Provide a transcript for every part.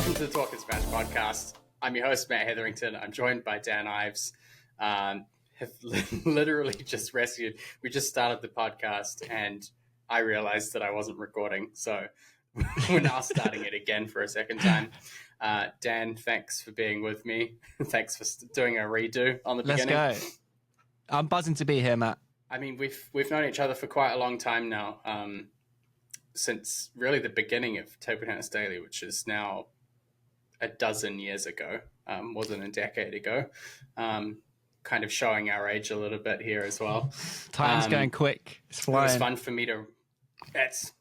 Welcome to the Talkin Smash podcast. I'm your host, Matt Hetherington. I'm joined by Dan Ives. Have literally just rescued. We just started the podcast and I realized that I wasn't recording. So we're now starting it again for a second time. Dan, thanks for being with me. Thanks for doing a redo on the beginning. Let's go. I'm buzzing to be here, Matt. I mean, we've known each other for quite a long time now, since really the beginning of TableTennisDaily, which is now a dozen years ago, more than a decade ago. Kind of showing our age a little bit here as well. Time's going quick. It's flying. It was fun for me to. It's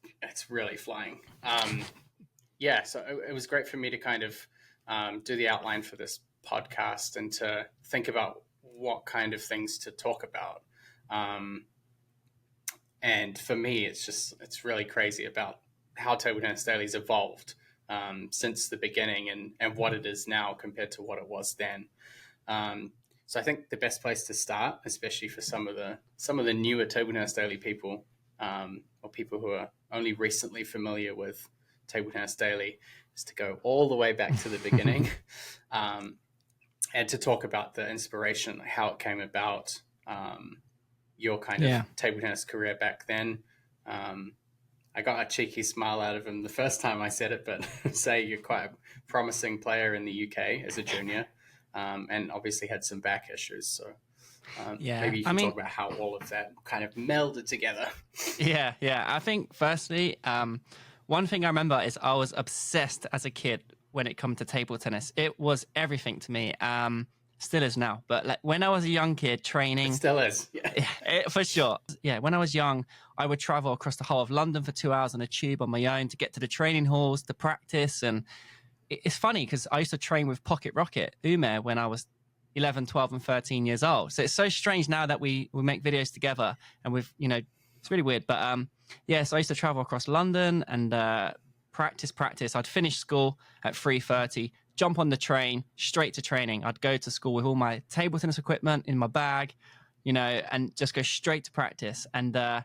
really flying. So it was great for me to kind of do the outline for this podcast and to think about what kind of things to talk about. And for me, it's really crazy about how TableTennisDaily's evolved since the beginning and what it is now compared to what it was then. So I think the best place to start, especially for some of the newer TableTennisDaily people, or people who are only recently familiar with TableTennisDaily, is to go all the way back to the beginning, and to talk about the inspiration, how it came about, your kind of table tennis career back then. I got a cheeky smile out of him the first time I said it, but say you're quite a promising player in the UK as a junior, and obviously had some back issues. So maybe you can talk about how all of that kind of melded together. Yeah. I think firstly, one thing I remember is I was obsessed as a kid when it come to table tennis. It was everything to me. Still is now, but like when I was a young kid training, it still is, for sure. Yeah, when I was young, I would travel across the whole of London for 2 hours on a tube on my own to get to the training halls to practice. And it's funny because I used to train with Pocket Rocket Umair when I was 11, 12, and 13 years old. So it's so strange now that we make videos together, and it's really weird. But so I used to travel across London and practice. I'd finish school at 3:30. Jump on the train, straight to training. I'd go to school with all my table tennis equipment in my bag, and just go straight to practice. And I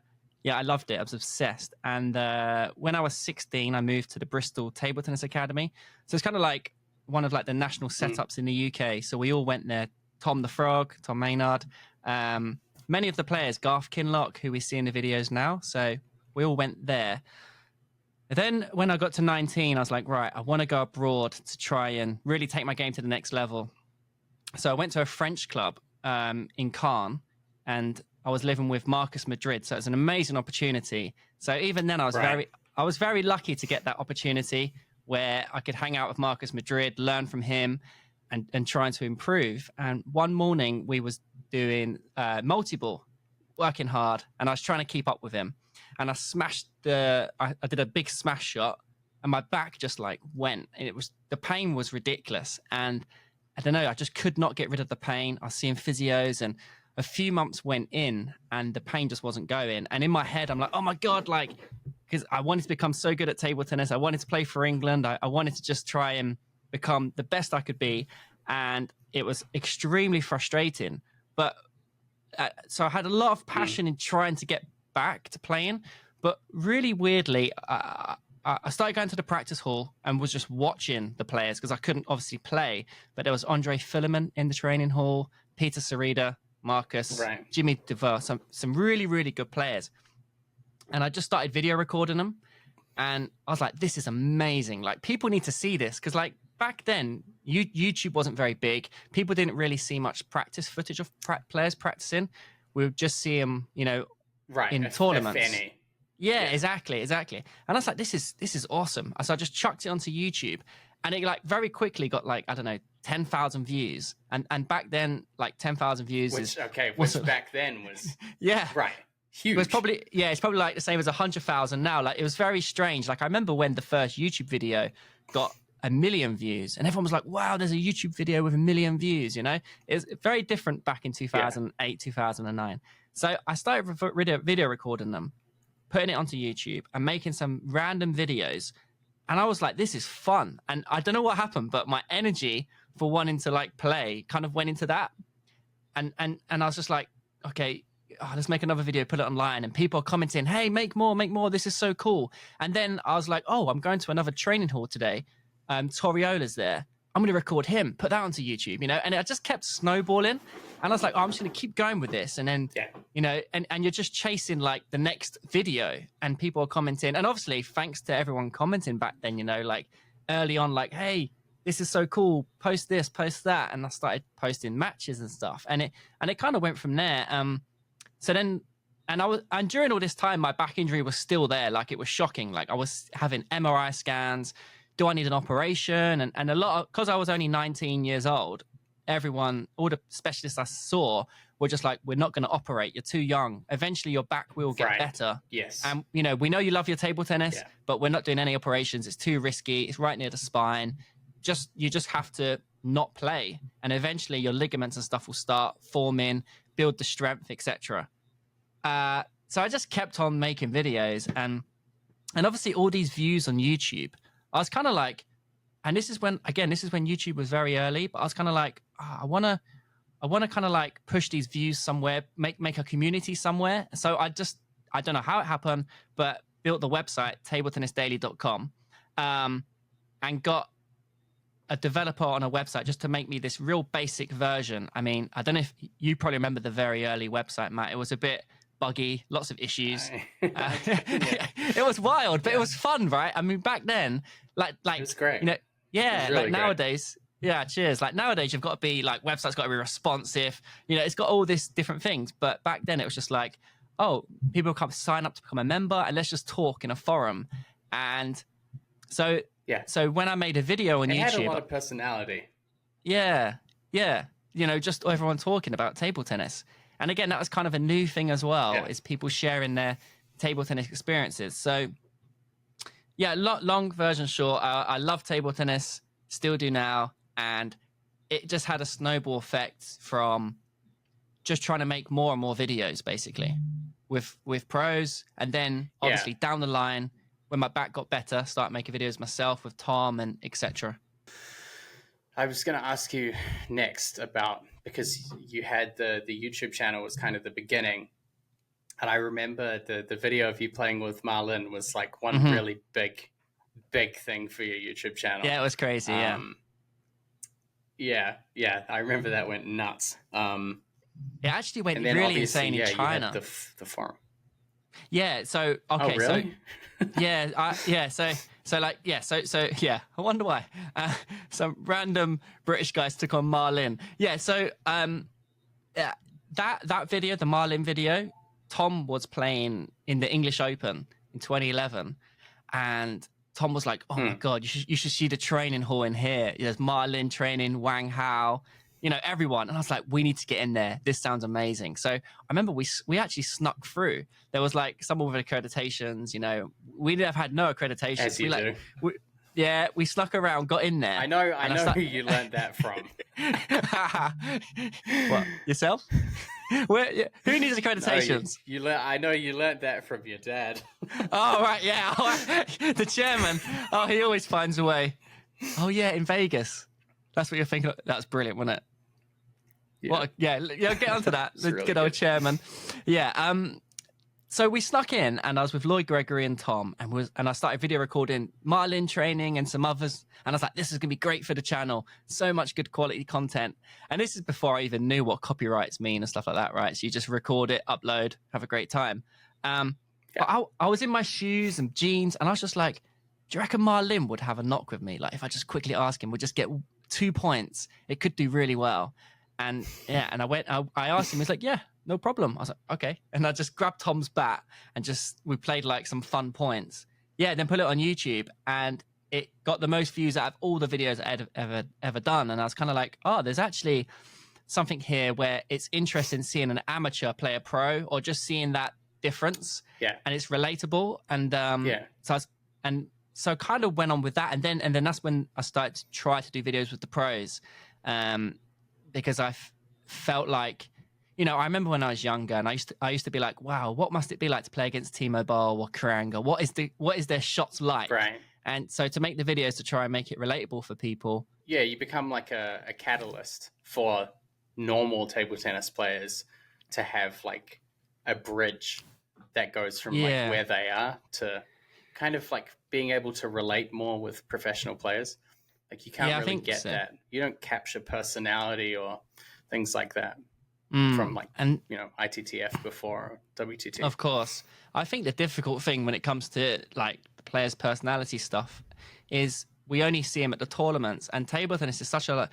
loved it. I was obsessed. And when I was 16, I moved to the Bristol Table Tennis Academy. So it's kind of like one of like the national setups in the UK. So we all went there. Tom the Frog, Tom Maynard, many of the players, Garth Kinlock, who we see in the videos now. So we all went there. Then when I got to 19, I was like, right, I want to go abroad to try and really take my game to the next level. So I went to a French club in Caen, and I was living with Marcus Madrid. So it's an amazing opportunity. So even then I was very lucky to get that opportunity where I could hang out with Marcus Madrid, learn from him and trying to improve. And one morning we was doing multi-ball, working hard, and I was trying to keep up with him. And I smashed I did a big smash shot, and my back just like went. And the pain was ridiculous. And I don't know, I just could not get rid of the pain. I was seeing physios, and a few months went in and the pain just wasn't going. And in my head, I'm like, oh my God, because I wanted to become so good at table tennis. I wanted to play for England. I wanted to just try and become the best I could be. And it was extremely frustrating. But so I had a lot of passion in trying to get back to playing, but really weirdly, I started going to the practice hall and was just watching the players because I couldn't obviously play. But there was Andre Filament in the training hall, Peter Sarida, Marcus, Jimmy DeVore, some really, really good players. And I just started video recording them, and I was like, this is amazing. Like, people need to see this because, like, back then, YouTube wasn't very big. People didn't really see much practice footage of players practicing. We would just see them, in tournaments. Yeah, exactly. And I was like, this is awesome. So I just chucked it onto YouTube, and it like very quickly got like, I don't know, 10,000 views. And back then, like 10,000 views which back then was huge. It was probably it's probably like the same as 100,000 now. Like, it was very strange. Like, I remember when the first YouTube video got 1 million views, and everyone was like, wow, there's a YouTube video with 1 million views. It's very different back in 2008, 2009. So I started video recording them, putting it onto YouTube and making some random videos. And I was like, this is fun. And I don't know what happened, but my energy for wanting to like play kind of went into that. And I was just like, okay, let's make another video, put it online. And people are commenting, hey, make more. This is so cool. And then I was like, I'm going to another training hall today. Toriola's there. I'm going to record him, put that onto YouTube, you know, and it just kept snowballing. And I was like, oh, I'm just going to keep going with this. And then, you know, and you're just chasing like the next video, and people are commenting. And obviously, thanks to everyone commenting back then, you know, like early on, like, hey, this is so cool. Post this, post that. And I started posting matches and stuff. And it kind of went from there. So then, and during all this time, my back injury was still there. Like, it was shocking. Like, I was having MRI scans. Do I need an operation? And a lot of, because I was only 19 years old, everyone, all the specialists I saw were just like, we're not going to operate. You're too young. Eventually your back will get better. Yes. And, you know, we know you love your table tennis, but we're not doing any operations. It's too risky. It's right near the spine. You just have to not play. And eventually your ligaments and stuff will start forming, build the strength, etc. So I just kept on making videos, and obviously all these views on YouTube, I was kind of like, and this is when YouTube was very early, but I was kind of like, oh, I want to kind of like push these views somewhere, make a community somewhere. So I don't know how it happened, but built the website, TableTennisDaily.com, and got a developer on a website just to make me this real basic version. I mean, I don't know if you probably remember the very early website, Matt. It was a bit buggy, lots of issues. It was wild, but it was fun, right? I mean, back then, like it was great. You know, yeah, really like nowadays, cheers. Like nowadays, you've got to be like, website's got to be responsive. You know, it's got all these different things. But back then, it was just like, oh, people come sign up to become a member, and let's just talk in a forum. And so when I made a video on YouTube, it had a lot of personality. Yeah, you know, just everyone talking about table tennis. And again, that was kind of a new thing as well, is people sharing their table tennis experiences. So, yeah, long version short, I love table tennis, still do now. And it just had a snowball effect from just trying to make more and more videos, basically, with pros. And then, obviously, down the line, when my back got better, start making videos myself with Tom and etc. I was going to ask you next about, because you had the YouTube channel was kind of the beginning. And I remember the video of you playing with Marlin was like one really big thing for your YouTube channel. Yeah, it was crazy. Yeah. I remember that went nuts. It actually went really insane in China. You had the forum. Yeah. So, okay. Oh, really? So I wonder why. Some random British guys took on Marlin. Yeah. So, that video, the Marlin video, Tom was playing in the English Open in 2011, and Tom was like, "Oh my God, you should see the training hall in here. There's Marlin training, Wang Hao, you know, everyone." And I was like, "We need to get in there. This sounds amazing." So I remember we actually snuck through. There was like someone with accreditations. You know, we have had no accreditations. As you do. We snuck around, got in there. I know who you learned that from. What, yourself? Who needs accreditations? No, I know you learned that from your dad. Oh, right, yeah. The chairman. Oh, he always finds a way. Oh, yeah, in Vegas. That's what you're thinking of. That's brilliant, wasn't it? Yeah. Get onto that. The really good old chairman. Yeah. So we snuck in, and I was with Lloyd Gregory and Tom, and I started video recording Marlin training and some others. And I was like, this is going to be great for the channel. So much good quality content. And this is before I even knew what copyrights mean and stuff like that, right? So you just record it, upload, have a great time. But I was in my shoes and jeans, and I was just like, do you reckon Marlin would have a knock with me? Like, if I just quickly ask him, we'll just get 2 points. It could do really well. And I asked him, he's like, yeah, no problem. I was like, okay. And I just grabbed Tom's bat and we played like some fun points. Yeah, then put it on YouTube, and it got the most views out of all the videos I'd ever done. And I was kind of like, oh, there's actually something here where it's interesting seeing an amateur play a pro, or just seeing that difference. Yeah. And it's relatable. And so kind of went on with that. And then that's when I started to try to do videos with the pros. Because I felt like, you know, I remember when I was younger, and I used to be like, wow, what must it be like to play against T-Mobile or Karanga? What is their shots like? Right. And so to make the videos to try and make it relatable for people. Yeah, you become like a catalyst for normal table tennis players to have like a bridge that goes from like where they are to kind of like being able to relate more with professional players. Like you can't Yeah, I really think get so. that. You don't capture personality or things like that from like, And ITTF before WTT. of course, I think the difficult thing when it comes to like the players' personality stuff is we only see them at the tournaments, and table tennis is such a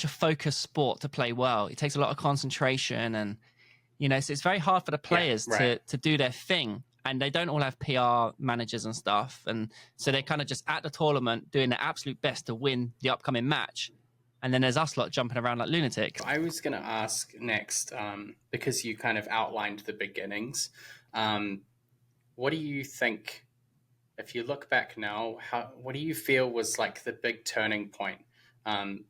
focused sport to play well. It takes a lot of concentration, and so it's very hard for the Yeah, players right. to do their thing, and they don't all have PR managers and stuff, and so they're kind of just at the tournament doing their absolute best to win the upcoming match, and then there's us lot jumping around like lunatics. I was going to ask next, because you kind of outlined the beginnings. What do you think, if you look back now, what do you feel was like the big turning point,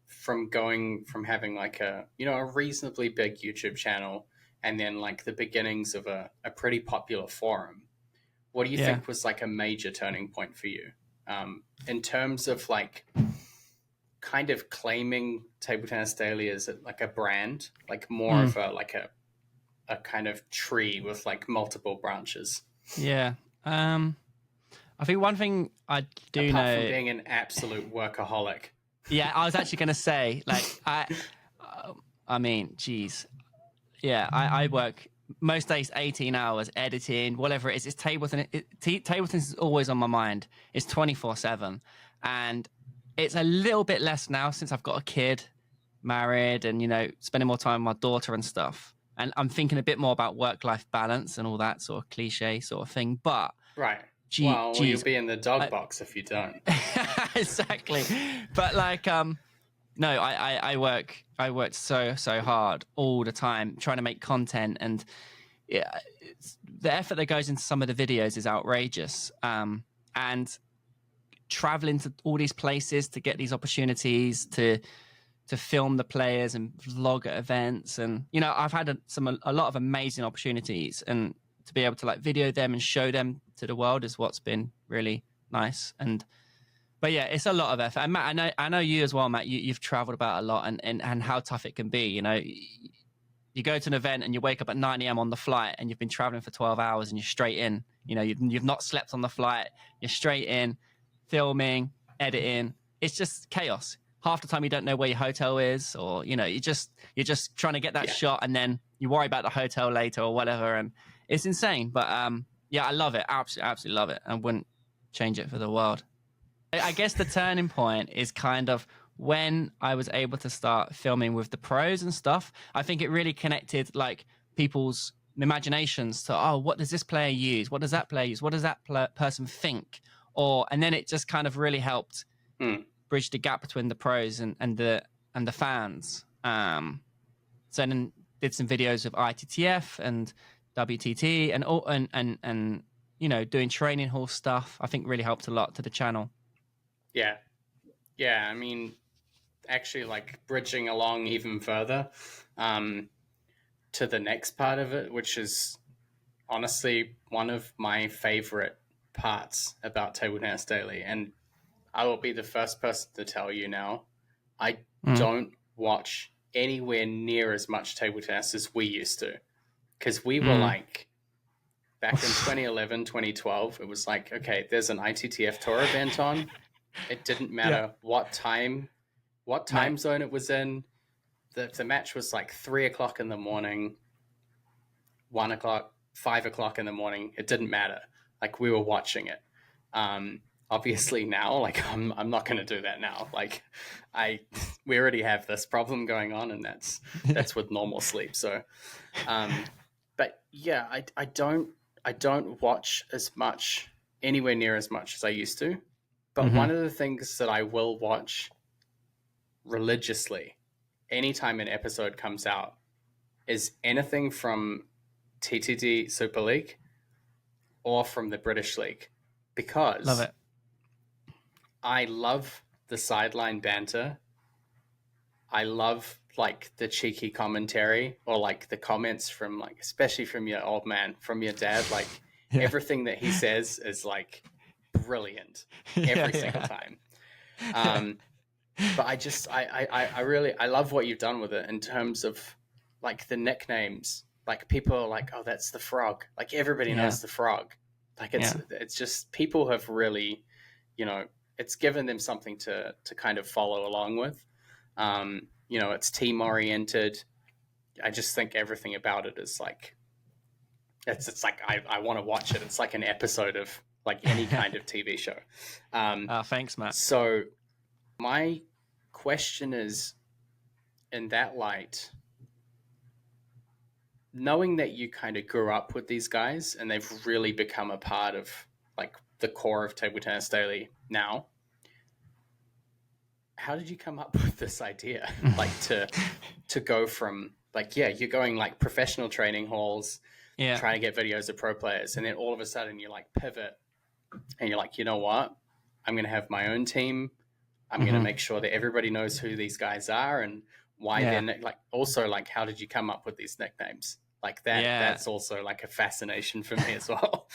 from having like a reasonably big YouTube channel and then like the beginnings of a pretty popular forum? What do you Yeah. think was like a major turning point for you, in terms of like kind of claiming Table Tennis Daily as like a brand, like more of a kind of tree with like multiple branches? Yeah. I think one thing I do Apart know. from being an absolute workaholic. Yeah, I was actually going to say, like, I mean, geez. Yeah, I work most days 18 hours editing, whatever it is. It's table tennis. Table tennis is always on my mind. It's 24/7. And it's a little bit less now since I've got a kid, married, and, spending more time with my daughter and stuff. And I'm thinking a bit more about work-life balance and all that sort of cliche sort of thing. But, Right. Well, you'll geez. be in the dog box if you don't. Exactly. But like, no, I worked so hard all the time trying to make content, and the effort that goes into some of the videos is outrageous. And traveling to all these places to get these opportunities to film the players and vlog at events, and I've had a lot of amazing opportunities, and to be able to like video them and show them to the world is what's been really nice. But yeah, it's a lot of effort. And Matt, I know you as well, Matt. You've traveled about a lot, and how tough it can be. You go to an event and you wake up at 9 a.m. on the flight, and you've been traveling for 12 hours, and you're straight in. You've not slept on the flight. You're straight in, filming, editing. It's just chaos. Half the time you don't know where your hotel is, or you're just trying to get that shot, and then you worry about the hotel later or whatever, and it's insane. But yeah, I love it. Absolutely love it. I wouldn't change it for the world. I guess the turning point is kind of when I was able to start filming with the pros and stuff. I think it really connected like people's imaginations to, oh, what does this player use? What does that player use? What does that person think? And then it just kind of really helped bridge the gap between the pros and the fans. So then did some videos of ITTF and WTT and doing training hall stuff. I think really helped a lot to the channel. Yeah. I mean, actually, like bridging along even further, to the next part of it, which is honestly one of my favorite parts about Table Tennis Daily, and I will be the first person to tell you now, I don't watch anywhere near as much table tennis as we used to, because we were like, back in 2011, 2012, it was like, okay, there's an ITTF Tour event on. It didn't matter what time zone it was in. The match was like 3 o'clock in the morning, 1 o'clock, 5 o'clock in the morning. It didn't matter. Like we were watching it. Obviously now, like I'm not going to do that now. Like we already have this problem going on, and that's with normal sleep. So, but yeah, I don't watch as much, anywhere near as much as I used to. But one of the things that I will watch religiously anytime an episode comes out is anything from TTD Super League or from the British League, because Love it. I love the sideline banter. I love like the cheeky commentary, or like the comments from like, especially from your old man, from your dad. Like everything that he says is like brilliant every single time. But I really love what you've done with it in terms of like the nicknames. Like people are like, oh, that's the frog. Like everybody knows the frog. Like it's just, people have really, it's given them something to kind of follow along with. You know, it's team oriented. I just think everything about it is like, it's like I want to watch it. It's like an episode of like any kind of TV show. Thanks, Matt. So my question is, in that light, knowing that you kind of grew up with these guys and they've really become a part of like the core of Table Tennis Daily now, how did you come up with this idea? Like to go from like, yeah, you're going like professional training halls, trying to get videos of pro players, and then all of a sudden you like pivot and you're like, you know what? I'm going to have my own team. I'm going to make sure that everybody knows who these guys are and why they're like, also like, how did you come up with these nicknames? Like that, that's also like a fascination for me as well.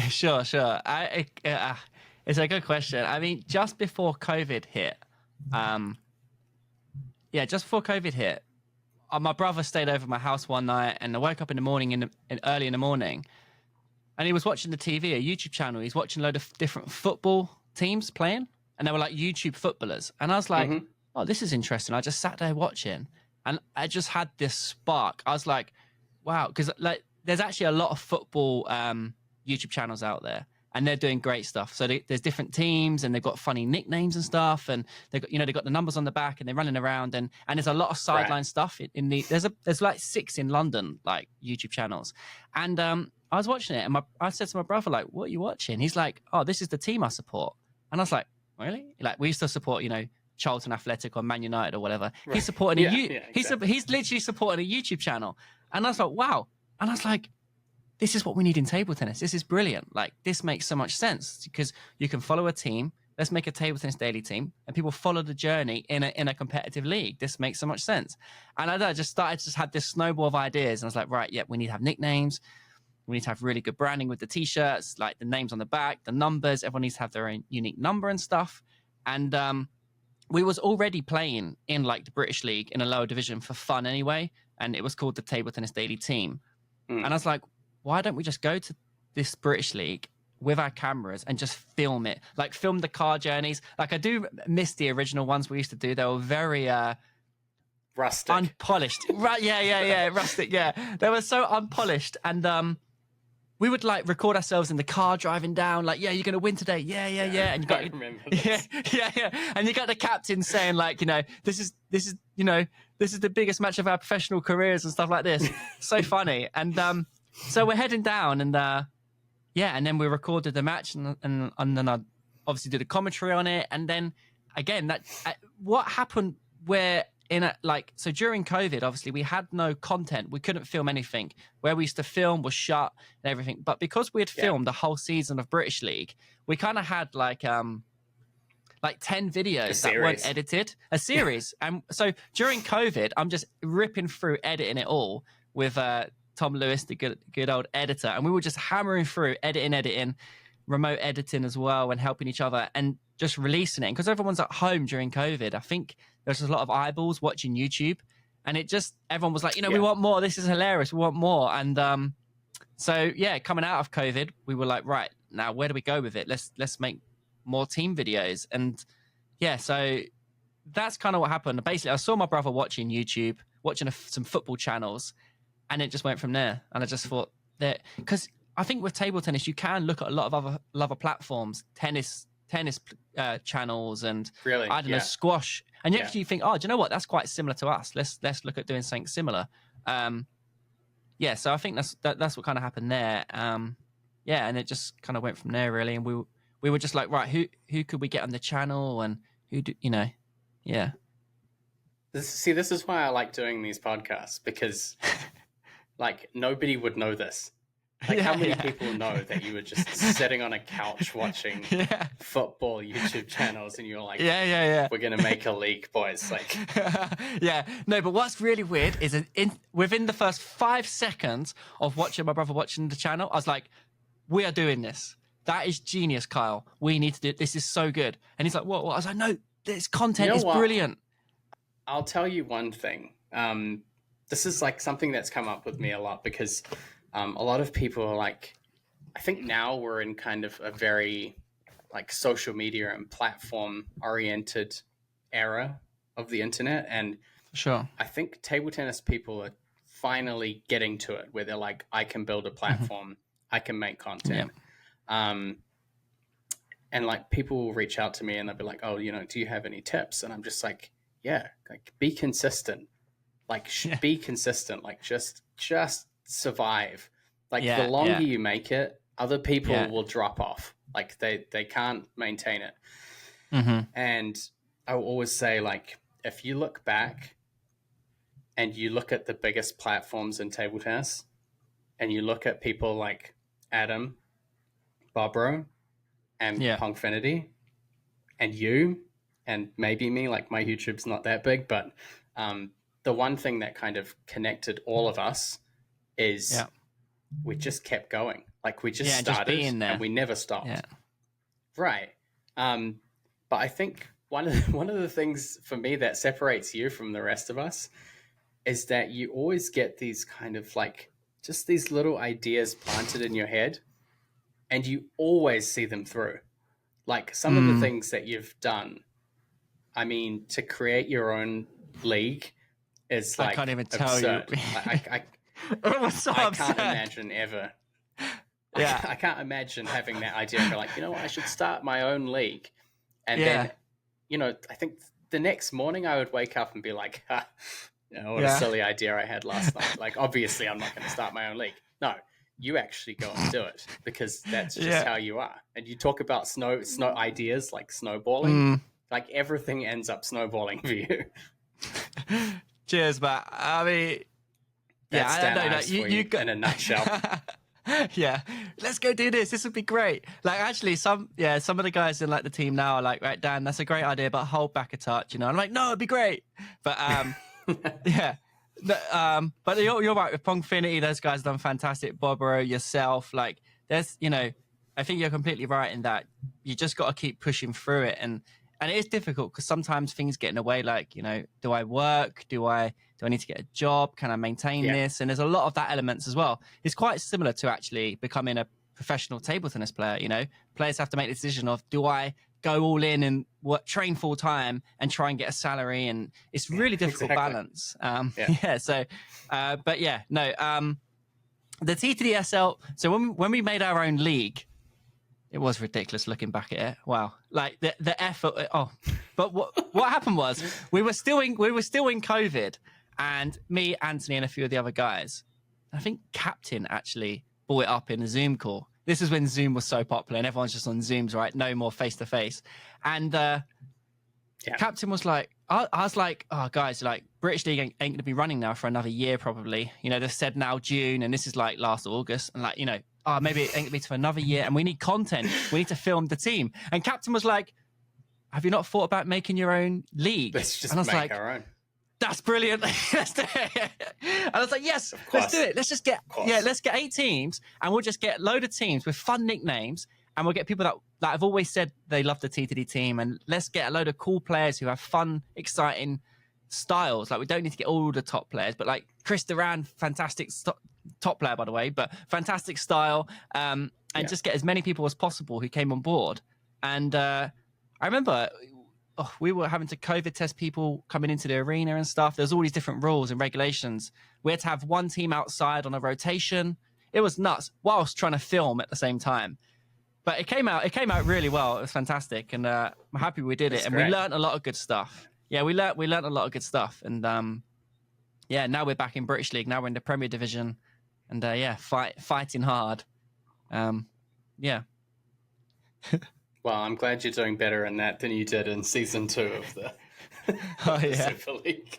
Sure. It's a good question. I mean, just before COVID hit, my brother stayed over at my house one night, and I woke up in the morning, early in the morning, and he was watching the TV, a YouTube channel. He's watching a load of different football teams playing, and they were like YouTube footballers. And I was like, oh, this is interesting. I just sat there watching, and I just had this spark. I was like, wow, because like there's actually a lot of football YouTube channels out there, and they're doing great stuff. So there's different teams, and they've got funny nicknames and stuff, and they've got the numbers on the back, and they're running around, and there's a lot of sideline stuff in the there's like 6 in London like YouTube channels, and I was watching it, and I said to my brother, like, what are you watching? He's like, oh, this is the team I support, and I was like, really? Like, we used to support Charlton Athletic or Man United or whatever. Right. He's supporting exactly. He's literally supporting a YouTube channel, and I was like, wow, and I was like, this is what we need in table tennis. This is brilliant. Like, this makes so much sense because you can follow a team. Let's make a Table Tennis Daily team, and people follow the journey in a competitive league. This makes so much sense. And I just had this snowball of ideas, and I was like, right, we need to have nicknames. We need to have really good branding with the t-shirts, like the names on the back, the numbers. Everyone needs to have their own unique number and stuff. And we was already playing in like the British League in a lower division for fun anyway, and it was called the Table Tennis Daily team. And I was like, why don't we just go to this British League with our cameras and just film it? Like, film the car journeys. Like, I do miss the original ones we used to do. They were very rustic, unpolished. Right? Yeah. Rustic. Yeah, they were so unpolished, and we would like record ourselves in the car driving down. Like, yeah, you're gonna win today. Yeah. And you got and you got the captain saying like, this is the biggest match of our professional careers and stuff like this. So funny. And so we're heading down, and and then we recorded the match, and then I obviously did a commentary on it, and then again what happened where so during COVID, obviously we had no content, we couldn't film anything. Where we used to film was shut and everything, but because we had filmed the whole season of British League, we kind of had like 10 videos that weren't edited, a series. And so during COVID, I'm just ripping through editing it all with Tom Lewis, the good old editor, and we were just hammering through editing, remote editing as well, and helping each other and just releasing it. Because everyone's at home during COVID, I think there's just a lot of eyeballs watching YouTube, and everyone was like, we want more. This is hilarious. We want more. And coming out of COVID, we were like, right, now where do we go with it? Let's make more team videos. And so that's kind of what happened. Basically, I saw my brother watching YouTube, watching some football channels, and it just went from there. And I just thought that, because I think with table tennis, you can look at a lot of other platforms, tennis channels, and I don't know, squash. And you actually think, oh, do you know what? That's quite similar to us. Let's look at doing something similar. So I think that's what kind of happened there. And it just kind of went from there, really. And we were just like, right, who could we get on the channel, and who do This is why I like doing these podcasts, because like nobody would know this. Like, how many people know that you were just sitting on a couch watching football YouTube channels, and you're like, we're gonna make a league, boys. Like, no. But what's really weird is within the first 5 seconds of watching my brother watching the channel, I was like, we are doing this. That is genius, Kyle. We need to do it. This is so good. And he's like, what? I was like, no, this content is brilliant. I'll tell you one thing. This is like something that's come up with me a lot, because a lot of people are like, I think now we're in kind of a very like social media and platform oriented era of the internet. And Sure. I think table tennis people are finally getting to it where they're like, I can build a platform, I can make content. And like people will reach out to me and they'll be like, oh, do you have any tips? And I'm just like, yeah, like be consistent, like be consistent, like just survive. Like the longer you make it, other people will drop off. Like they can't maintain it. And I will always say, like, if you look back and you look at the biggest platforms in table tennis and you look at people like Adam, Bobro, and Pongfinity, and you, and maybe me, like my YouTube's not that big, but the one thing that kind of connected all of us is we just kept going. Like we just started and we never stopped. Right. But I think one of the things for me that separates you from the rest of us is that you always get these kind of like just these little ideas planted in your head and you always see them through. Like some of the things that you've done, I mean, to create your own league is like I can't even absurd. tell you. It was so I absurd. can't imagine ever. I can't imagine having that idea and be like, I should start my own league. And then, I think the next morning I would wake up and be like, what a silly idea I had last night. Like, obviously I'm not going to start my own league. No, you actually go and do it because that's just how you are. And you talk about snow ideas like snowballing, like everything ends up snowballing for you. Cheers, Matt. I mean, that's Dan Ives for you in a nutshell. Let's go do this. This would be great. Like actually some of the guys in like the team now are like, right, Dan, that's a great idea, but hold back a touch, I'm like, no, it'd be great. But but you're right with Pongfinity, those guys have done fantastic. Bobro, yourself, like there's I think you're completely right in that you just got to keep pushing through it, and it is difficult because sometimes things get in the way, like do I work, do I need to get a job, can I maintain this, and there's a lot of that elements as well. It's quite similar to actually becoming a professional table tennis player. Players have to make the decision of, do I go all in and train full time and try and get a salary, and it's really difficult balance. The TTDSL, so when we made our own league, it was ridiculous looking back at it. Wow, like the effort. But what happened was we were still in COVID, and me, Anthony, and a few of the other guys, I think Captain actually brought it up in a Zoom call. This is when Zoom was so popular and everyone's just on Zooms, right? No more face to face. And Captain was like, I was like, oh guys, like British League ain't going to be running now for another year probably. They've said now June, and this is like last August, and like maybe it ain't going to be for another year, and we need content. We need to film the team. And Captain was like, have you not thought about making your own league? Let's just and I was make like, our own. That's brilliant. Let's do it. And I was like, yes, let's do it. Let's just get let's get 8 teams, and we'll just get a load of teams with fun nicknames, and we'll get people that have always said they love the TTD team, and let's get a load of cool players who have fun, exciting styles. Like we don't need to get all the top players, but like Chris Duran, fantastic top player by the way, but fantastic style, and just get as many people as possible who came on board. And I remember we were having to COVID test people coming into the arena and stuff. There's all these different rules and regulations. We had to have one team outside on a rotation. It was nuts whilst trying to film at the same time. But it came out really well. It was fantastic, and I'm happy we did it. And we learned a lot of good stuff. Yeah, we learned a lot of good stuff. And now we're back in British League. Now we're in the Premier Division, and fighting hard. Well, I'm glad you're doing better in that than you did in season 2 of the Super League.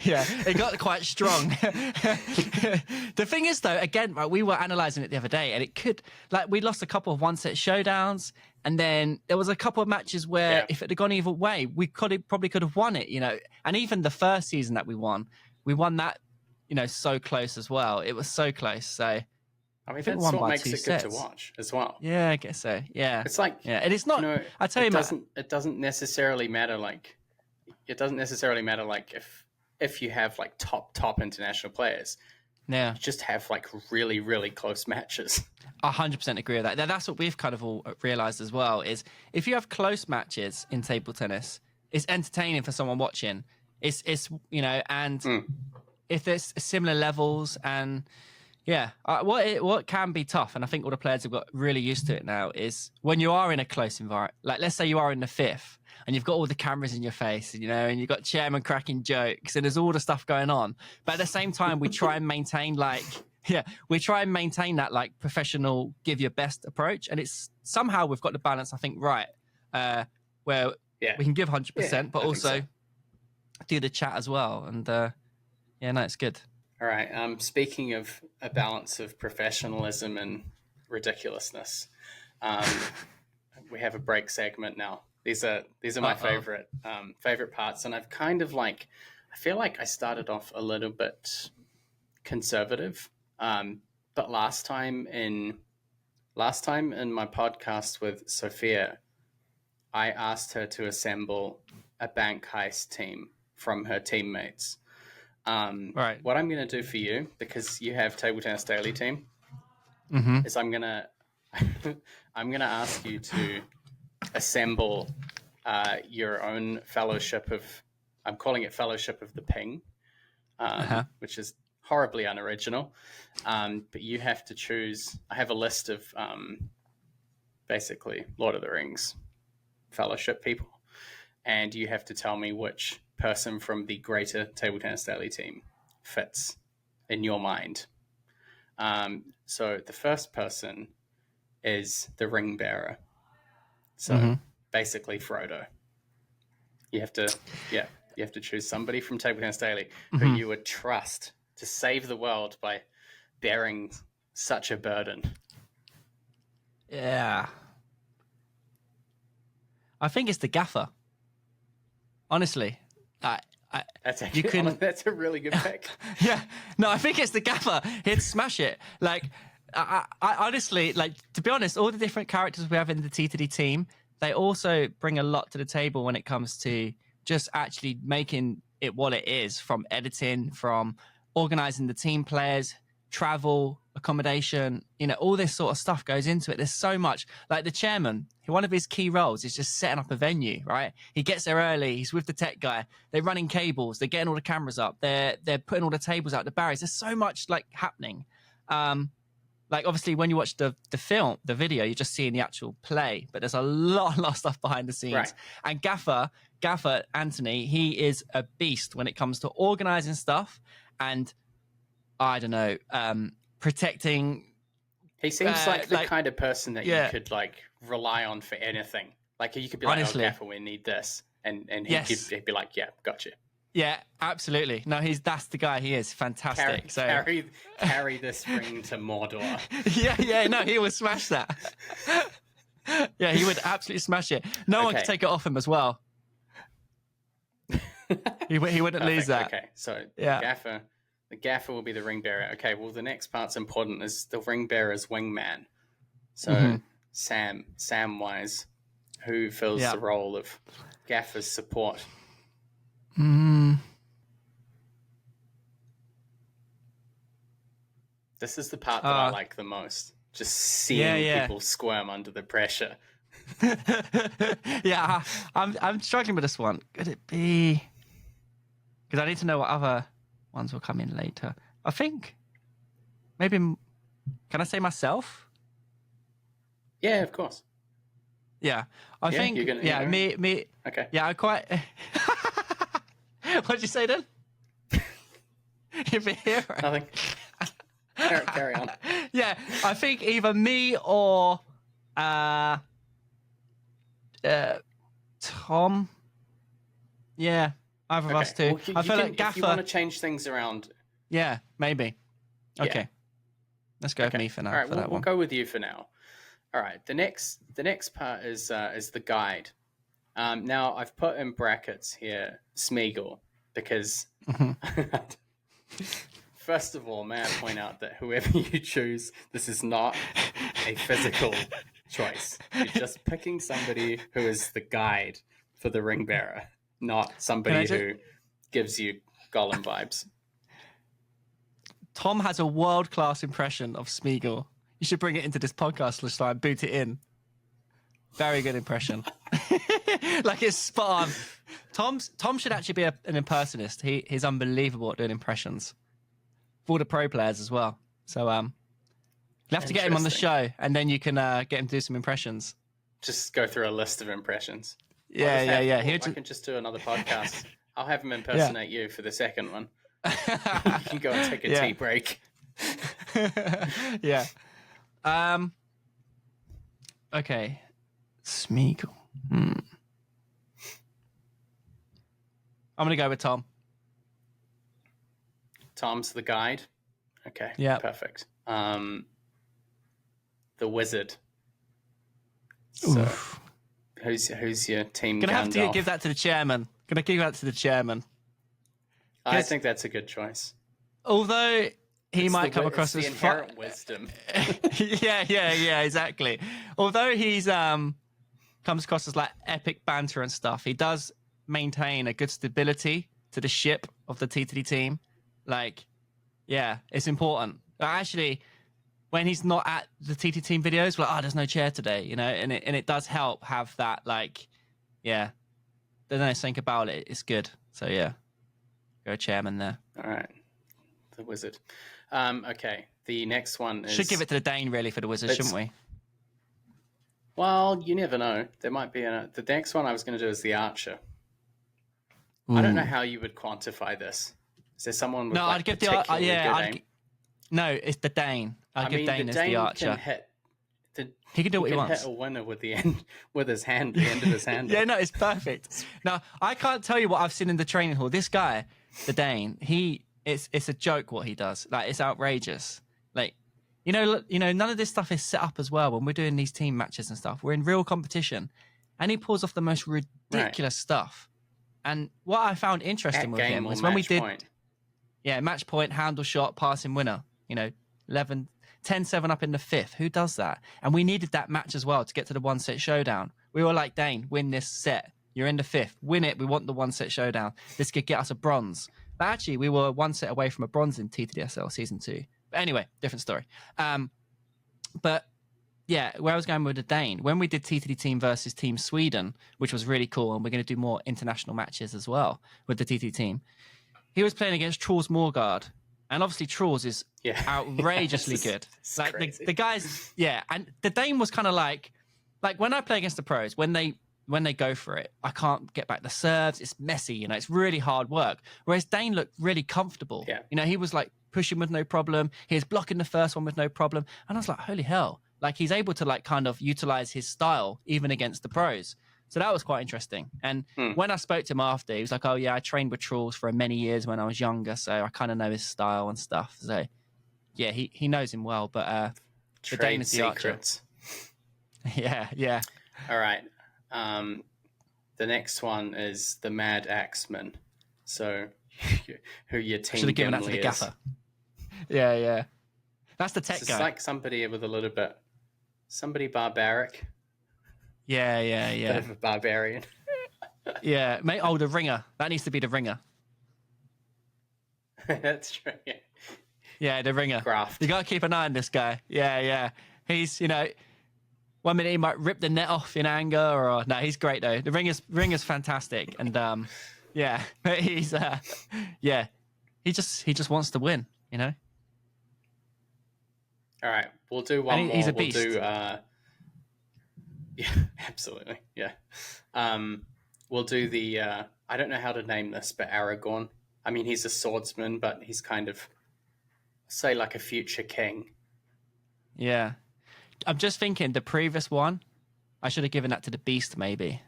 Yeah, it got quite strong. The thing is, though, again, right, we were analysing it the other day, and it could, like, we lost a couple of one-set showdowns, and then there was a couple of matches where if it had gone either way, we probably could have won it, And even the first season that we won that, so close as well. It was so close, so... I mean, that's what makes it good to watch as well. Yeah, I guess so. Yeah, it's like and it's not. I tell you, it doesn't necessarily matter. Like, if you have like top international players. Yeah, you just have like really, really close matches. 100% agree with that. That's what we've kind of all realized as well, is if you have close matches in table tennis, it's entertaining for someone watching. It's and if there's similar levels and what can be tough, and I think all the players have got really used to it now, is when you are in a close environment, like let's say you are in the fifth and you've got all the cameras in your face, and you've got chairman cracking jokes and there's all the stuff going on. But at the same time, we try and maintain that like professional, give your best approach. And it's somehow we've got the balance, I think, right, where we can give 100%, but also do the chat as well. And it's good. All right. Speaking of a balance of professionalism and ridiculousness, we have a break segment now. These are my favorite parts, and I've kind of I feel like I started off a little bit conservative, but last time in my podcast with Sophia, I asked her to assemble a bank heist team from her teammates. Right. What I'm going to do for you, because you have Table Tennis Daily team, is I'm gonna ask you to assemble your own fellowship of, I'm calling it Fellowship of the Ping, which is horribly unoriginal. But you have to choose. I have a list of basically Lord of the Rings fellowship people, and you have to tell me which person from the greater Table Tennis Daily team fits in your mind. So the first person is the ring bearer. So basically Frodo. You have to choose somebody from Table Tennis Daily who you would trust to save the world by bearing such a burden. Yeah. I think it's the gaffer. Honestly. That's a really good pick. Yeah. No, I think it's the gaffer. He'd smash it. Like, I honestly, to be honest, all the different characters we have in the T2D team, they also bring a lot to the table when it comes to just actually making it what it is, from editing, from organizing the team players, travel, accommodation, all this sort of stuff goes into it. There's so much. Like the chairman, one of his key roles is just setting up a venue, right? He gets there early. He's with the tech guy. They're running cables. They're getting all the cameras up. They're putting all the tables out, the barriers. There's so much happening. Obviously when you watch the video, you're just seeing the actual play, but there's a lot of stuff behind the scenes. Right. And Gaffer Anthony, he is a beast when it comes to organizing stuff and, I don't know, protecting. He seems like the kind of person that you could rely on for anything. Like you could be like, honestly, "Oh, Gaffer, we need this," and he'd be like, "Yeah, got you." Yeah, absolutely. No, that's the guy. He is fantastic. Carry this ring to Mordor. No, he would smash that. Yeah, he would absolutely smash it. No one could take it off him as well. He wouldn't lose that. Okay, so the gaffer will be the ring bearer. Okay, well, the next part's important, is the ring bearer's wingman. So Sam-wise, who fills the role of gaffer's support? This is the part that I like the most. Just seeing people squirm under the pressure. I'm struggling with this one. Could it be? Because I need to know what other ones will come in later. I think maybe. Can I say myself? Yeah, of course. Yeah, I think. Me. Okay. Yeah, I quite. What'd you say then? You've been here. Nothing. Carry on. Yeah, I think either me or Tom. Yeah, either of us two. Well, I feel like Gaffer. If you want to change things around. Yeah, maybe. Okay. Yeah. Let's go with me for now. All right, we'll go with you for now. All right. The next part is the guide. Now I've put in brackets here Smeagol because first of all, may I point out that whoever you choose, this is not a physical choice. You're just picking somebody who is the guide for the ring bearer, not somebody who gives you Gollum vibes. Tom has a world-class impression of Smeagol. You should bring it into this podcast, Lashai, and boot it in. Very good impression. Like it's spot on. Tom should actually be an impersonist. He's unbelievable at doing impressions. For the pro players as well. So you'll have to get him on the show, and then you can get him to do some impressions. Just go through a list of impressions. Yeah. I can just do another podcast. I'll have him impersonate you for the second one. You can go and take a tea break. Yeah. Okay. Smeagol. I'm gonna go with Tom. Tom's the guide. Okay. Yeah. Perfect. The wizard. So, who's your team? Gonna have to Gandalf? give that to the chairman. Gonna give that to the chairman. I think that's a good choice. Although he might come across as inherent wisdom. yeah, exactly. Although he's comes across as like epic banter and stuff, he does maintain a good stability to the ship of the TTD team. Like, yeah, it's important. Actually, when he's not at the TT team videos, we're like, there's no chair today, you know, and it does help have that, like, yeah, there's no think about it. It's good. So yeah, go chairman there. All right, the wizard. Okay, the next one is... Should give it to the Dane really for the wizard, shouldn't we? Well, you never know. There might be the next one I was going to do is the archer. Ooh. I don't know how you would quantify this. Is there someone with I'd give the aim? No, it's the Dane. I'd give Dane as the archer. He can do what he wants. He can hit a winner with the end with his hand, the end of his hand. Yeah, no, it's perfect. Now, I can't tell you what I've seen in the training hall. This guy, the Dane, it's a joke what he does. Like, it's outrageous. Like, you know, none of this stuff is set up as well when we're doing these team matches and stuff. We're in real competition, and he pulls off the most ridiculous stuff. And what I found interesting with him was when we did, match point, handle shot, passing winner. You know, 10-7 up in the fifth. Who does that? And we needed that match as well to get to the one-set showdown. We were like, Dane, win this set. You're in the fifth. Win it. We want the one-set showdown. This could get us a bronze. But actually, we were one set away from a bronze in TTDSL Season 2. But anyway, different story. But yeah, where I was going with the Dane, when we did TTD team versus Team Sweden, which was really cool, and we're going to do more international matches as well with the TTD team, he was playing against Truls Morgard. And obviously, Truls is outrageously good. Like the guys, and the Dane was kind of like when I play against the pros, when they go for it, I can't get back the serves. It's messy, you know. It's really hard work. Whereas Dane looked really comfortable. Yeah. You know, he was like pushing with no problem. He was blocking the first one with no problem. And I was like, holy hell! Like he's able to like kind of utilize his style even against the pros. So that was quite interesting. And when I spoke to him after, he was like, oh, yeah, I trained with Truls for many years when I was younger, so I kind of know his style and stuff. So, yeah, he knows him well. But the Dane is the secrets. Archer. Yeah. All right. The next one is the Mad Axeman. So, who your team should have given that to the gaffer. Yeah. That's the tech guy. It's like somebody with a little bit, somebody barbaric. Yeah. Bit of a barbarian. Yeah, mate. Oh, the ringer. That needs to be the ringer. That's true. Yeah, the ringer. Graft. You got to keep an eye on this guy. Yeah. He's, 1 minute he might rip the net off in anger, or no, he's great though. The ringer's fantastic, and but he's he just wants to win, you know. All right, we'll do one more. He's a beast. We'll do. Yeah, absolutely. Yeah. We'll do the, I don't know how to name this, but Aragorn. I mean, he's a swordsman, but he's kind of, say, like a future king. Yeah. I'm just thinking the previous one, I should have given that to the Beast, maybe.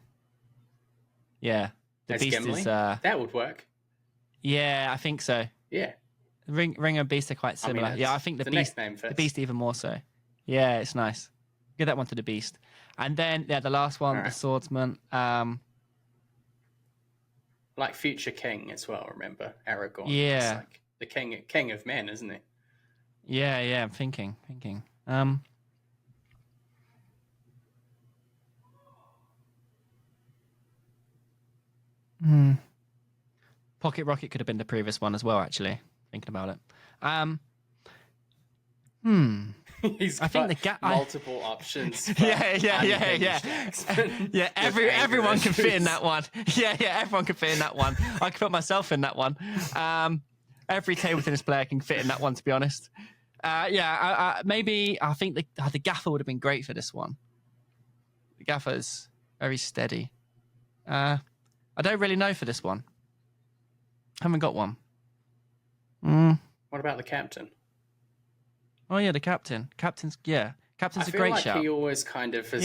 Yeah. The Beast Gimli? is... that would work. Yeah, I think so. Yeah. Ring and Beast are quite similar. I think the Beast even more so. Yeah, it's nice. Give that one to the Beast. And then, the last one, the Swordsman. Like future king as well, remember? Aragorn. Yeah. It's like the king of men, isn't he? Yeah, I'm thinking. Pocket Rocket could have been the previous one as well, actually, thinking about it. He's I think got multiple options. For yeah. Everyone can fit in that one. Yeah, everyone can fit in that one. I can put myself in that one. Every table tennis player can fit in that one, to be honest. Maybe I think the gaffer would have been great for this one. The gaffer's very steady. I don't really know for this one. Haven't got one. What about the captain? Oh yeah, the captain. Captain's a great shout. He always kind of is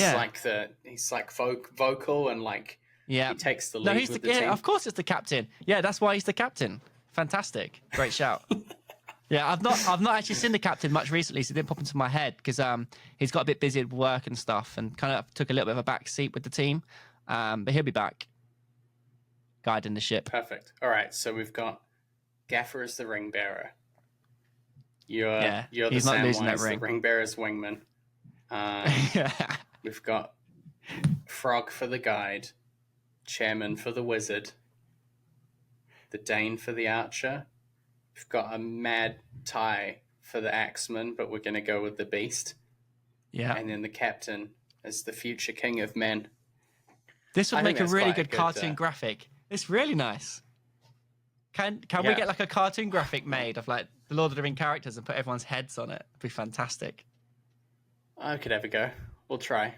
he's like vocal and like he takes the lead with the team. Of course it's the captain. Yeah, that's why he's the captain. Fantastic. Great shout. Yeah, I've not actually seen the captain much recently, so it didn't pop into my head because he's got a bit busy at work and stuff and kind of took a little bit of a back seat with the team. But he'll be back guiding the ship. Perfect. All right, so we've got Gaffer as the ring bearer. You're the Samwise, the ring bearer's wingman. We've got Frog for the guide, Chairman for the wizard, the Dane for the archer. We've got a Mad Tie for the axeman, but we're going to go with the beast. Yeah. And then the captain is the future king of men. This would make a really good cartoon graphic. It's really nice. Can we get like a cartoon graphic made of like the Lord of the Rings characters and put everyone's heads on it? It'd be fantastic. I could have a go. We'll try.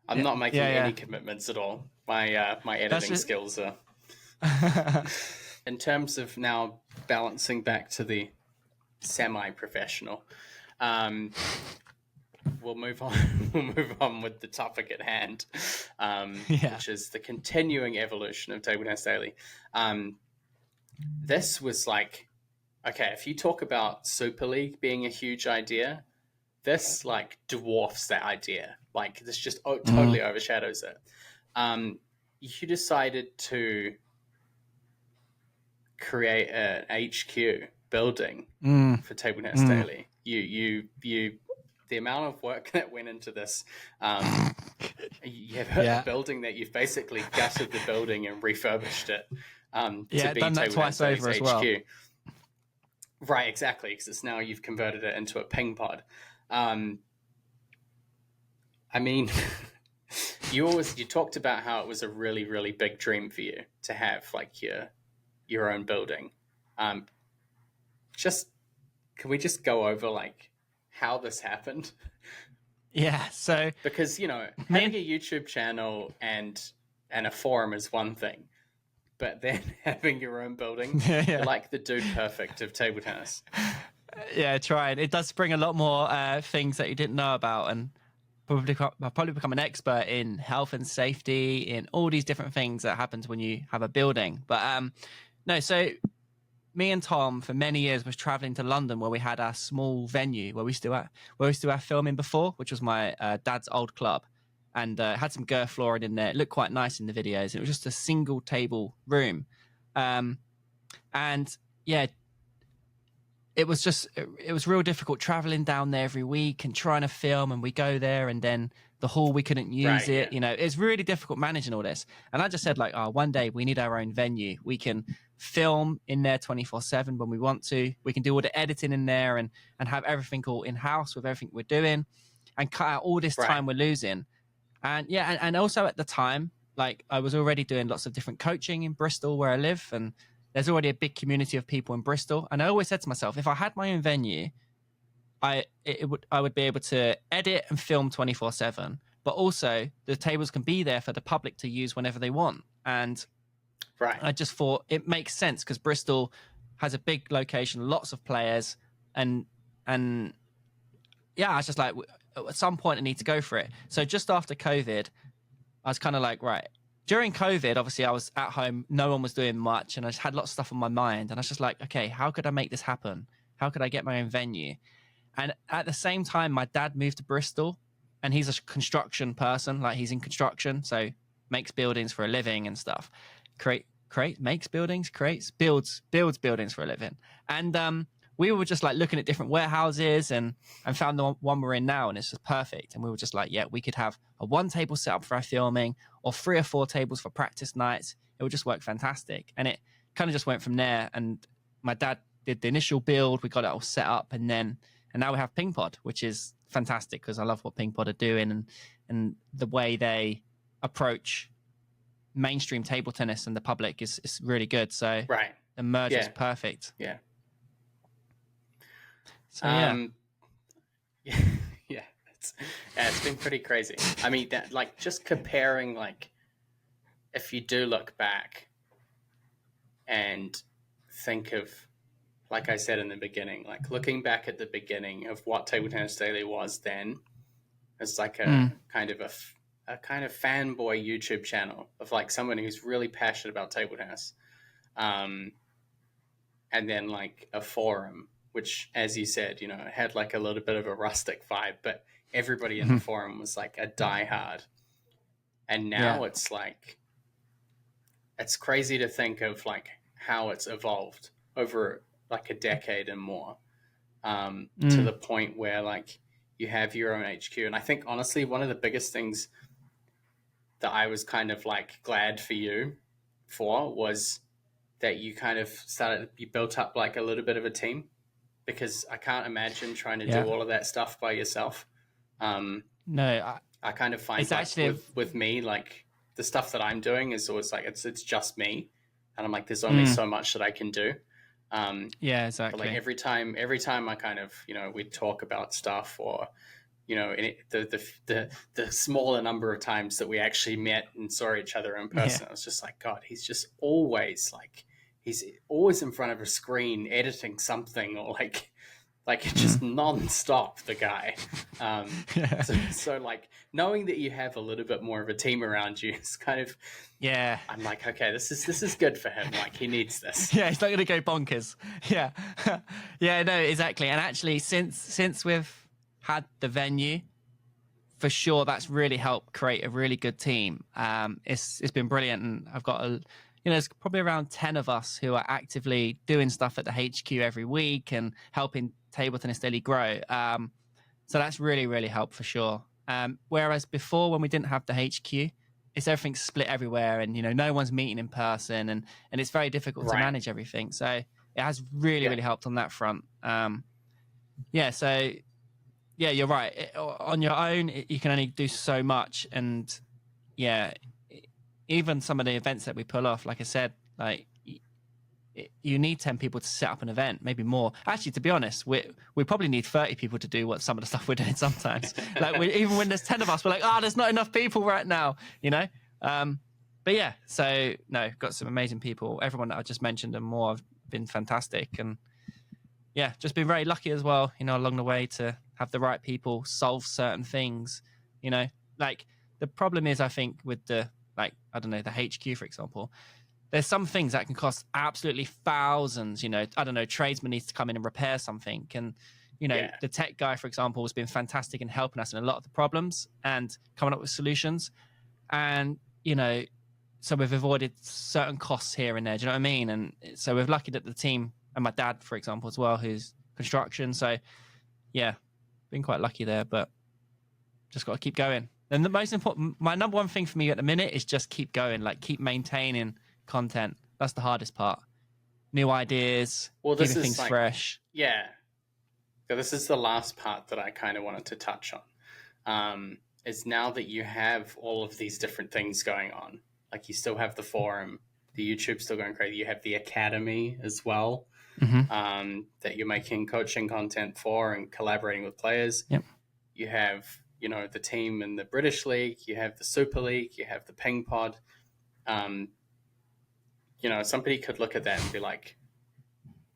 I'm not making any commitments at all. My editing skills are... In terms of now balancing back to the semi-professional, we'll move on with the topic at hand, which is the continuing evolution of Table Tennis Daily. This was like, okay, if you talk about Super League being a huge idea, this like dwarfs that idea. Like this just totally overshadows it. You decided to create an HQ building for Table Tennis Daily. You the amount of work that went into this. You have a building that you've basically gutted the building and refurbished it. To be done that twice over as well. Right, exactly, because it's now you've converted it into a PingPod. I mean, you talked about how it was a really, really big dream for you to have like your own building. Can we just go over like how this happened? Yeah, so because having a YouTube channel and a forum is one thing, but then having your own building, you're like the dude perfect of table tennis. Yeah, try it. It does bring a lot more things that you didn't know about, and probably become an expert in health and safety, in all these different things that happens when you have a building. But no, so me and Tom for many years was traveling to London where we had our small venue where we used to have filming before, which was my dad's old club, and had some girth flooring in there. It looked quite nice in the videos. It was just a single table room, and yeah, it was real difficult traveling down there every week and trying to film, and we go there and then the hall, we couldn't use it. Yeah. It's really difficult managing all this. And I just said like, one day we need our own venue. We can film in there 24/7 when we want to. We can do all the editing in there and have everything all in-house with everything we're doing and cut out all this time we're losing. And yeah, and also at the time, like I was already doing lots of different coaching in Bristol where I live, and there's already a big community of people in Bristol. And I always said to myself, if I had my own venue, I would be able to edit and film 24/7, but also the tables can be there for the public to use whenever they want. And I just thought it makes sense because Bristol has a big location, lots of players, and yeah, I was just like, at some point I need to go for it. So just after COVID, I was kind of like, right. During COVID, obviously I was at home, no one was doing much, and I just had lots of stuff on my mind. And I was just like, okay, how could I make this happen? How could I get my own venue? And at the same time, my dad moved to Bristol, and he's a construction person. Like he's in construction, so makes buildings for a living and stuff. Builds buildings for a living. And we were just like looking at different warehouses and found the one we're in now, and it's just perfect. And we were just like, yeah, we could have a one table set up for our filming or 3 or 4 tables for practice nights. It would just work fantastic. And it kind of just went from there. And my dad did the initial build. We got it all set up, and now we have PingPod, which is fantastic because I love what PingPod are doing and the way they approach mainstream table tennis and the public is really good. So right. the merge is perfect. Yeah. So yeah. Yeah, it's been pretty crazy. I mean, that like just comparing, like if you do look back and think of, like I said in the beginning, like looking back at the beginning of what Table Tennis Daily was then, it's like a kind of a kind of fanboy YouTube channel of like someone who's really passionate about table tennis, and then like a forum, which, as you said, had like a little bit of a rustic vibe, but everybody in the forum was like a diehard. And now it's like, it's crazy to think of like how it's evolved over like a decade and more, to the point where like you have your own HQ. And I think honestly, one of the biggest things that I was kind of like glad for you for was that you kind of you built up like a little bit of a team, because I can't imagine trying to do all of that stuff by yourself. No, I kind of find it's like actually with me, like the stuff that I'm doing is always like, it's just me. And I'm like, there's only so much that I can do. Yeah, exactly. But like every time I kind of, we talk about stuff, or, the smaller number of times that we actually met and saw each other in person, I was just like, God, he's just always like, he's always in front of a screen editing something, or like just nonstop, the guy. So like knowing that you have a little bit more of a team around you is kind of, I'm like, okay, this is good for him. Like he needs this. Yeah, he's not going to go bonkers. Yeah, yeah, no, exactly. And actually, since we've had the venue, for sure, that's really helped create a really good team. It's been brilliant, and I've got there's probably around 10 of us who are actively doing stuff at the HQ every week and helping Table Tennis Daily grow. So that's really, really helped for sure. Whereas before, when we didn't have the HQ, it's everything's split everywhere, and no one's meeting in person, and it's very difficult to manage everything. So it has really, really helped on that front. So yeah, you're right. On your own, you can only do so much, and even some of the events that we pull off, like I said, like you need 10 people to set up an event, maybe more. Actually, to be honest, we probably need 30 people to do some of the stuff we're doing sometimes. Like even when there's 10 of us, we're like, there's not enough people right now, But yeah, so no, got some amazing people. Everyone that I just mentioned and more have been fantastic, and just been very lucky as well, along the way to have the right people solve certain things. Like the problem is, I think with the the HQ, for example, there's some things that can cost absolutely thousands. Tradesman needs to come in and repair something. And, the tech guy, for example, has been fantastic in helping us in a lot of the problems and coming up with solutions. And, so we've avoided certain costs here and there. Do you know what I mean? And so we're lucky that the team, and my dad, for example, as well, who's construction. So, been quite lucky there, but just got to keep going. And the most important, my number one thing for me at the minute is just keep going, like keep maintaining content. That's the hardest part. New ideas, keeping things fresh. Yeah. So this is the last part that I kind of wanted to touch on. Is now that you have all of these different things going on, like you still have the forum, the YouTube's still going crazy. You have the academy as well, that you're making coaching content for and collaborating with players. Yep. You have, the team in the British League, you have the Super League, you have the PingPod. Somebody could look at that and be like,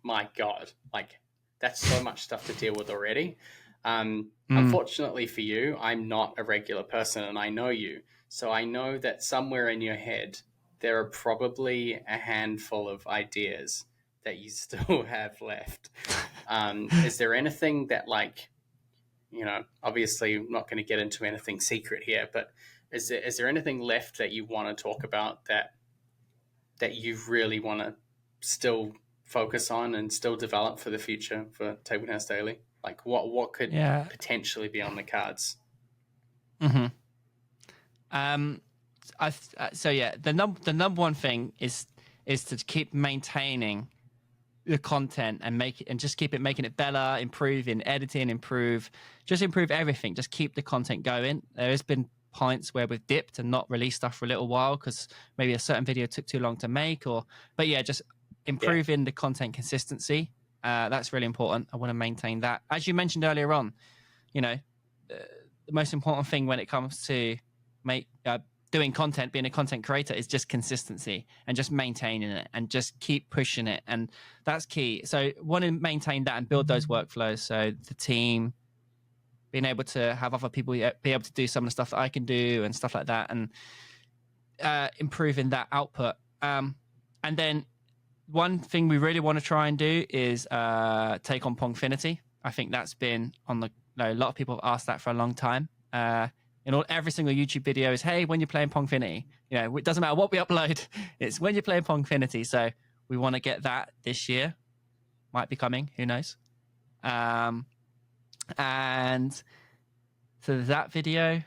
my God, like that's so much stuff to deal with already. Unfortunately for you, I'm not a regular person, and I know you. So I know that somewhere in your head, there are probably a handful of ideas that you still have left. Is there anything that obviously I'm not going to get into anything secret here, but is there anything left that you want to talk about that you really want to still focus on and still develop for the future for Table Tennis Daily? Like what could potentially be on the cards? The number one thing is to keep maintaining the content and make it, and just keep it, making it better, improve in editing, improve everything. Just keep the content going. There has been points where we've dipped and not released stuff for a little while because maybe a certain video took too long to make, but yeah, just improving the content consistency. That's really important. I want to maintain that. As you mentioned earlier on, the most important thing when it comes to doing content, being a content creator, is just consistency and just maintaining it and just keep pushing it. And that's key. So want to maintain that and build those workflows. So the team, being able to have other people be able to do some of the stuff that I can do and stuff like that, and improving that output. And then one thing we really want to try and do is take on Pongfinity. I think that's been on the, a lot of people have asked that for a long time. Every single YouTube video is, hey, when you're playing Pongfinity, it doesn't matter what we upload, it's when you're playing Pongfinity. So we want to get that this year. Might be coming, who knows? And so that video,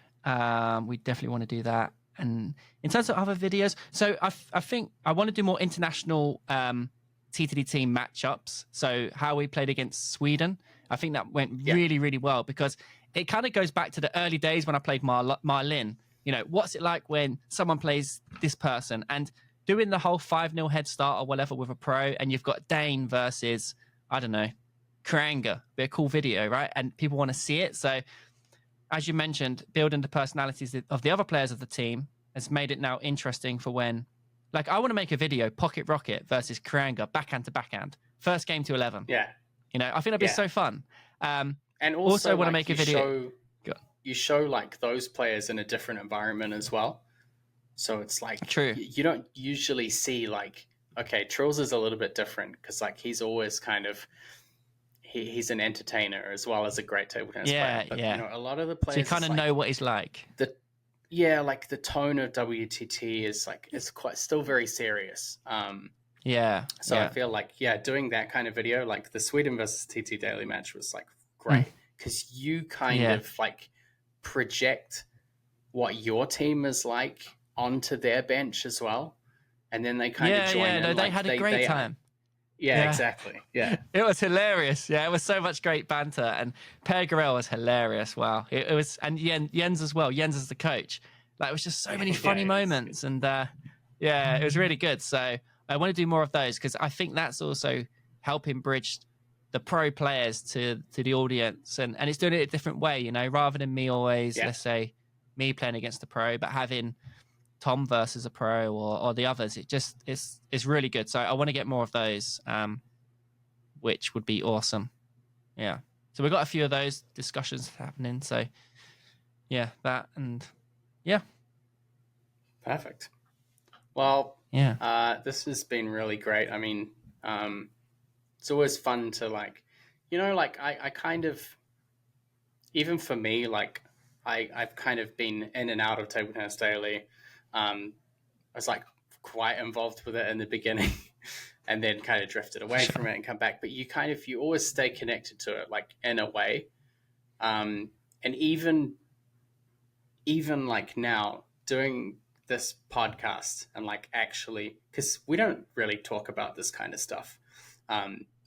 we definitely want to do that. And in terms of other videos, so I think I want to do more international TTD team matchups. So how we played against Sweden, I think that went really, really well, because it kind of goes back to the early days when I played Marlin. What's it like when someone plays this person, and doing the whole 5-0 head start or whatever with a pro, and you've got Dane versus, I don't know, Karanga. Be a cool video, right? And people want to see it. So as you mentioned, building the personalities of the other players of the team has made it now interesting for when, like, I want to make a video, Pocket Rocket versus Karanga, backhand to backhand, first game to 11. Yeah. I think that'd be so fun. And also want to make a video. You show like those players in a different environment as well. So it's like, true. You don't usually see like, okay, Trills is a little bit different because like he's always kind of, he's an entertainer as well as a great table tennis player. But, a lot of the players, so you kind of know what he's like. Like the tone of WTT is like, it's quite still very serious. So I feel like, doing that kind of video, like the Sweden versus TT Daily match was like great because you kind of like project what your team is like onto their bench as well. And then they kind of join in. No, they had a great time. Yeah, exactly. Yeah. It was hilarious. Yeah, it was so much great banter. And Per Garel was hilarious. Wow. It was, and Jens as well. Jens as the coach. Like, it was just so many funny moments. And it was really good. So I want to do more of those because I think that's also helping bridge the pro players to the audience. And it's doing it a different way, rather than me always, let's say, me playing against the pro, but having Tom versus a pro or the others. It's really good. So I want to get more of those, which would be awesome. Yeah. So we've got a few of those discussions happening. So that, and perfect. Well, this has been really great. I mean, it's always fun to like, I kind of, even for me, like I've kind of been in and out of Table Tennis Daily. I was quite involved with it in the beginning and then kind of drifted away from it and come back. But you always stay connected to it, like in a way. And even like now doing this podcast and like actually, because we don't really talk about this kind of stuff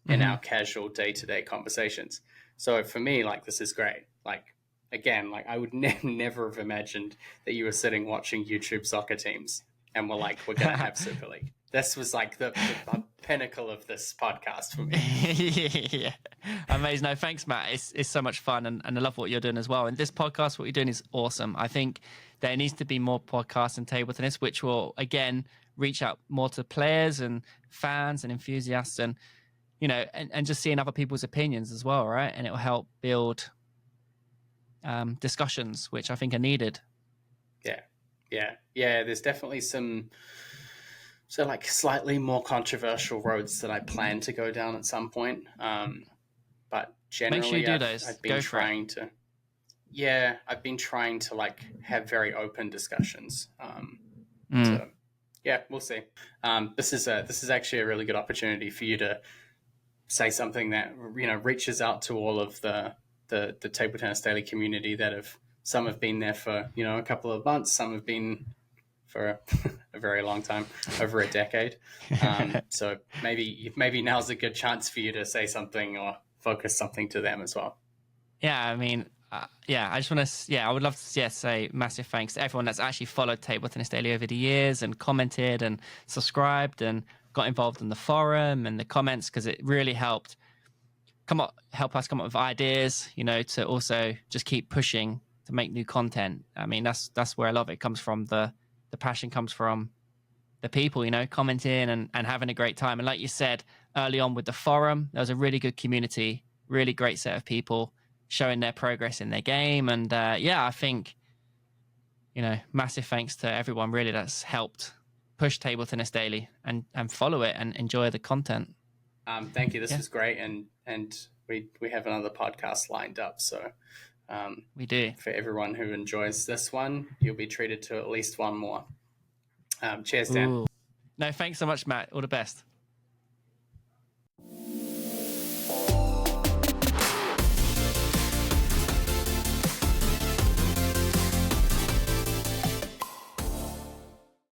in our casual day-to-day conversations. So for me, like, this is great. Like, again, like I would never have imagined that you were sitting watching YouTube soccer teams and we're like, we're going to have Super League. This was like the pinnacle of this podcast for me. Yeah, amazing. No, thanks, Matt. It's so much fun, and I love what you're doing as well. And this podcast, what you're doing is awesome. I think there needs to be more podcasts and table tennis, which will, again, reach out more to players and fans and enthusiasts, and and just seeing other people's opinions as well, right? And it will help build discussions, which I think are needed. Yeah. There's definitely some like slightly more controversial roads that I plan to go down at some point. But generally, make sure you do those. I've been trying to like have very open discussions. So we'll see. This is actually a really good opportunity for you to say something that reaches out to all of the Table Tennis Daily community some have been there for a couple of months, some have been for a very long time, over a decade. So maybe now's a good chance for you to say something or focus something to them as well. Yeah, I mean, I just want to, I would love to say massive thanks to everyone that's actually followed Table Tennis Daily over the years and commented and subscribed and got involved in the forum and the comments, because it really helped help us come up with ideas, to also just keep pushing to make new content. I mean, that's where a lot of it comes from. The passion comes from the people, commenting and having a great time. And like you said early on with the forum, there was a really good community, really great set of people showing their progress in their game. And I think, massive thanks to everyone really that's helped push Table Tennis Daily and follow it and enjoy the content. Thank you. This was great. And we have another podcast lined up. So we do. For everyone who enjoys this one, you'll be treated to at least one more. Cheers, Dan. Ooh. No, thanks so much, Matt. All the best.